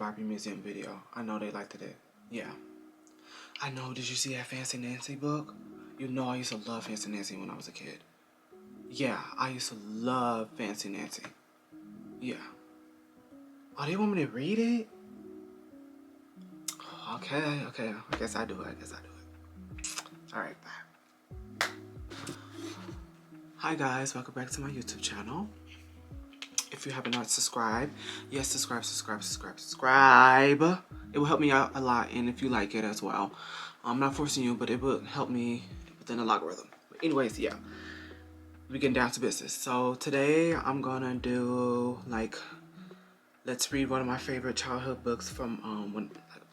Barbie Museum video. I know they liked it. Yeah. I know. Did you see that Fancy Nancy book? You know I used to love Fancy Nancy when I was a kid. Yeah, I used to love Fancy Nancy. Yeah. Oh, they want me to read it? Okay. I guess I do it. Alright, bye. Hi guys, welcome back to my YouTube channel. If you have not subscribed, yes, subscribe. It will help me out a lot, and if you like it as well. I'm not forcing you, but it will help me within the algorithm. But anyways, yeah, we getting down to business. So today I'm gonna do let's read one of my favorite childhood books from when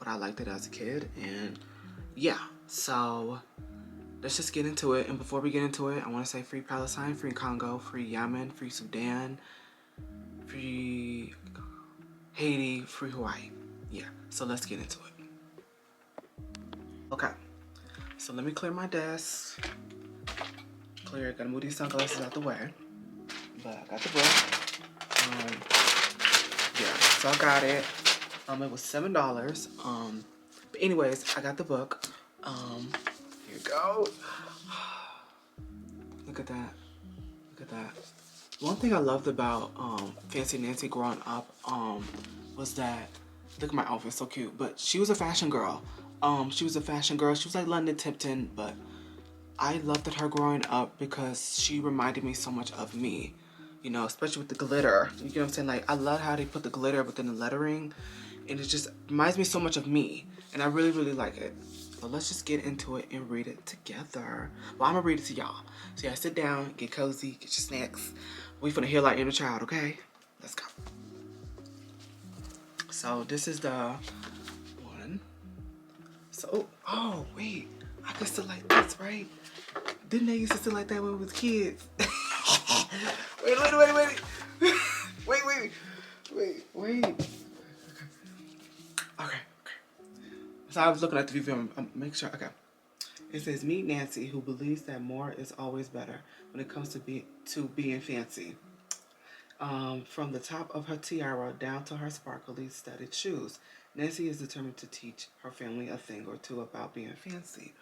I liked it as a kid, and yeah, so let's just get into it. And before we get into it, I want to say free Palestine, free Congo, free Yemen, free Sudan, free Haiti, free Hawaii. Yeah, so let's get into it. Okay, so let me clear my desk. Gotta move these sunglasses out the way. But I got the book. Yeah, so I got it. It was $7. But anyways, I got the book. Here you go. Look at that. One thing I loved about Fancy Nancy growing up was that, look at my outfit, so cute. But she was a fashion girl. She was like London Tipton, but I loved her growing up because she reminded me so much of me. You know, especially with the glitter. You know what I'm saying? Like, I love how they put the glitter within the lettering. And it just reminds me so much of me. And I really, really like it. So let's just get into it and read it together. Well, I'm going to read it to y'all. So yeah, sit down, get cozy, get your snacks. We finna heal our inner child, okay? Let's go. So this is the one. So, oh, wait. I could sit like this, right? Didn't they used to sit like that when we was kids? Wait. Okay. So I was looking at the view. Make sure. Okay. It says, meet Nancy, who believes that more is always better when it comes to being fancy. From the top of her tiara down to her sparkly studded shoes, Nancy is determined to teach her family a thing or two about being fancy.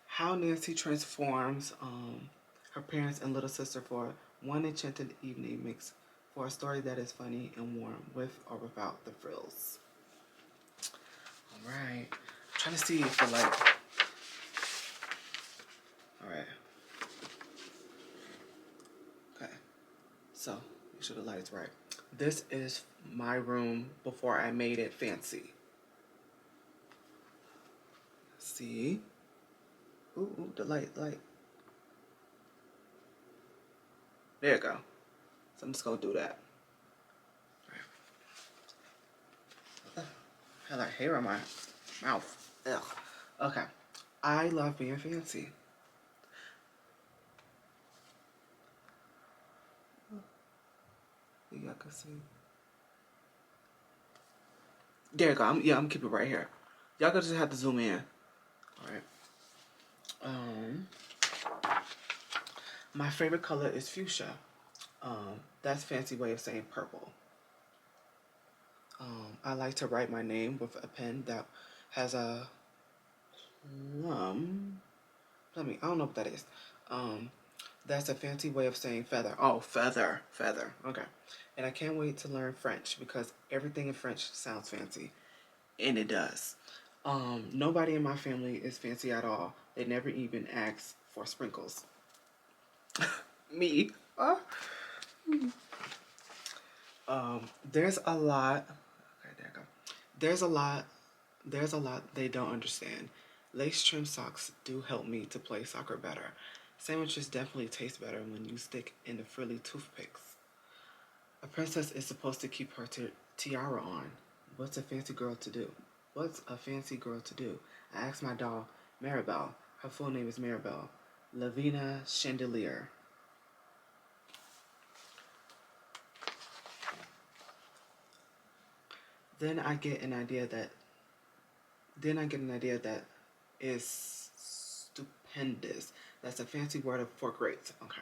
How Nancy transforms her parents and little sister for one enchanted evening makes for a story that is funny and warm, with or without the frills. Alright. I'm trying to see if Alright. Okay. So, make sure the light's right. This is my room before I made it fancy. See? Ooh, the light. There you go. So I'm just gonna do that. I have like hair on my mouth. Ugh. Okay. I love being fancy. Y'all can see. There you go. I'm gonna keep it right here. Y'all gonna just have to zoom in. Alright. My favorite color is fuchsia. That's a fancy way of saying purple. I like to write my name with a pen that has a plum. I don't know what that is. That's a fancy way of saying feather. Oh, feather. Okay. And I can't wait to learn French because everything in French sounds fancy. And it does. Nobody in my family is fancy at all. They never even ask for sprinkles. Me. There's a lot. Okay, there you go. There's a lot they don't understand. Lace trim socks do help me to play soccer better. Sandwiches definitely taste better when you stick in the frilly toothpicks. A princess is supposed to keep her tiara on. What's a fancy girl to do? I asked my doll, Maribel. Her full name is Maribel. Lavina Chandelier. Then I get an idea that is stupendous. That's a fancy word for great. Okay.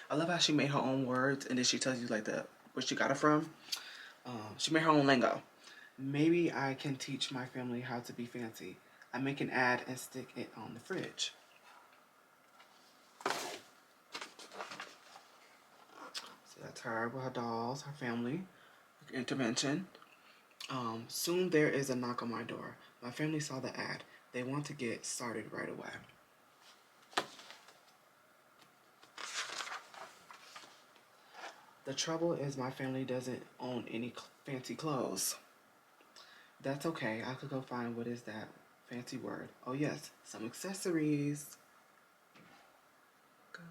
I love how she made her own words and then she tells you like where she got it from. She made her own lingo. Maybe I can teach my family how to be fancy. I make an ad and stick it on the fridge. So that's her with her dolls, her family, intervention. Soon there is a knock on my door. My family saw the ad. They want to get started right away. The trouble is my family doesn't own any fancy clothes. That's okay. I could go find what is that fancy word. Oh yes, some accessories. Go.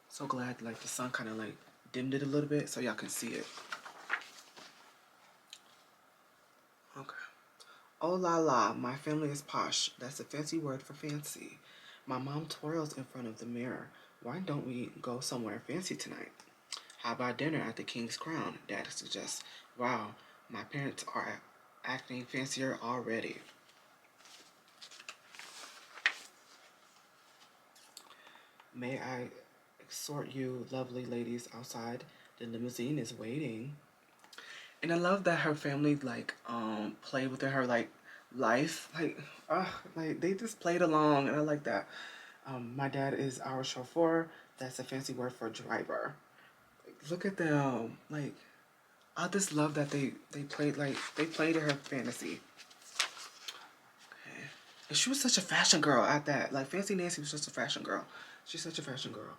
So glad like the sun kind of like dimmed it a little bit so y'all can see it. Okay. Oh la la, my family is posh. That's a fancy word for fancy. My mom twirls in front of the mirror. Why don't we go somewhere fancy tonight? How about dinner at the King's Crown? Dad suggests. Wow, my parents are acting fancier already. May I escort you lovely ladies outside? The limousine is waiting. And I love that her family like played within her like life. Like they just played along and I like that. My dad is our chauffeur. That's a fancy word for driver. Like, look at them. Like I just love that they played like they played her fantasy. Okay. And she was such a fashion girl at that. Like Fancy Nancy was just a fashion girl. She's such a fashion girl.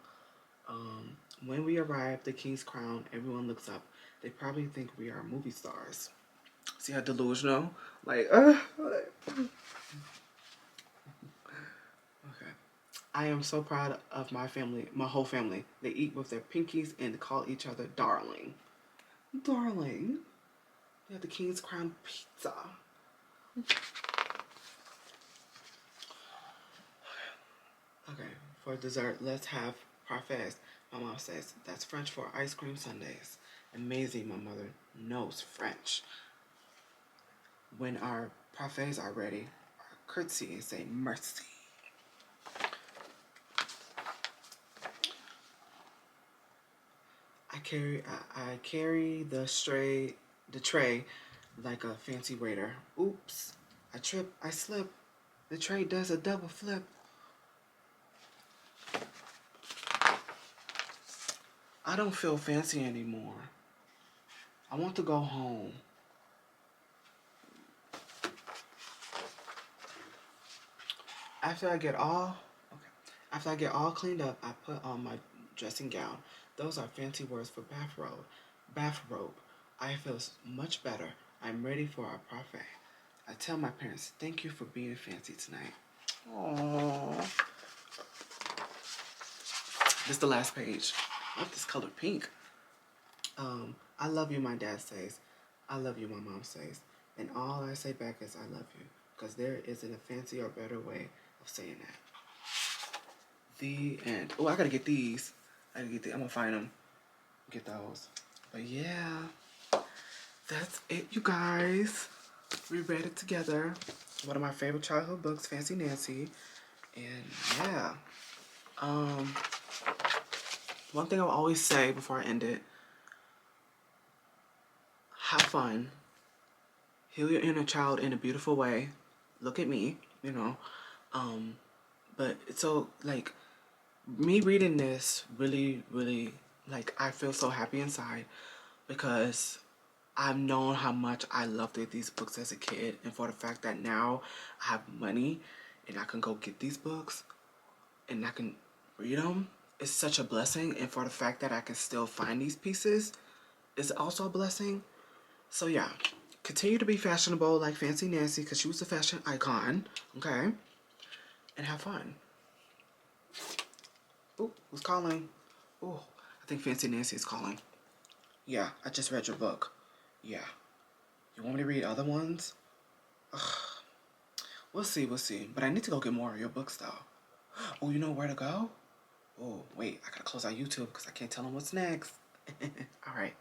When we arrive, the King's Crown, everyone looks up. They probably think we are movie stars. See how delusional? Like, okay. I am so proud of my family, my whole family. They eat with their pinkies and call each other darling. Darling. We have the King's Crown pizza. Okay, for dessert, let's have parfaits. My mom says that's French for ice cream sundaes. Amazing, my mother knows French. When our parfaits are ready, I curtsy and say merci. I carry the tray like a fancy waiter. Oops, I trip, I slip. The tray does a double flip. I don't feel fancy anymore. I want to go home. After I get all cleaned up, I put on my dressing gown. Those are fancy words for bathrobe. Bathrobe. I feel much better. I'm ready for our parfait. I tell my parents, thank you for being fancy tonight. Aww. This is the last page. I like this color pink. I love you, my dad says. I love you, my mom says. And all I say back is I love you. Because there isn't a fancy or better way of saying that. The end. Oh, I gotta get these. I'm gonna find them. Get those. But yeah, that's it, you guys. We read it together. One of my favorite childhood books, Fancy Nancy. And yeah. One thing I'll always say before I end it, have fun. Heal your inner child in a beautiful way. Look at me, you know. But so like me reading this really, really, like I feel so happy inside because I've known how much I loved these books as a kid, and for the fact that now I have money and I can go get these books and I can read them, it's such a blessing. And for the fact that I can still find these pieces is also a blessing. So yeah, continue to be fashionable like Fancy Nancy because she was a fashion icon, okay? And have fun. Ooh, who's calling? Ooh, I think Fancy Nancy is calling. Yeah, I just read your book. Yeah. You want me to read other ones? Ugh. We'll see. But I need to go get more of your books, though. Oh, you know where to go? Oh, wait, I gotta close out YouTube because I can't tell them what's next. All right.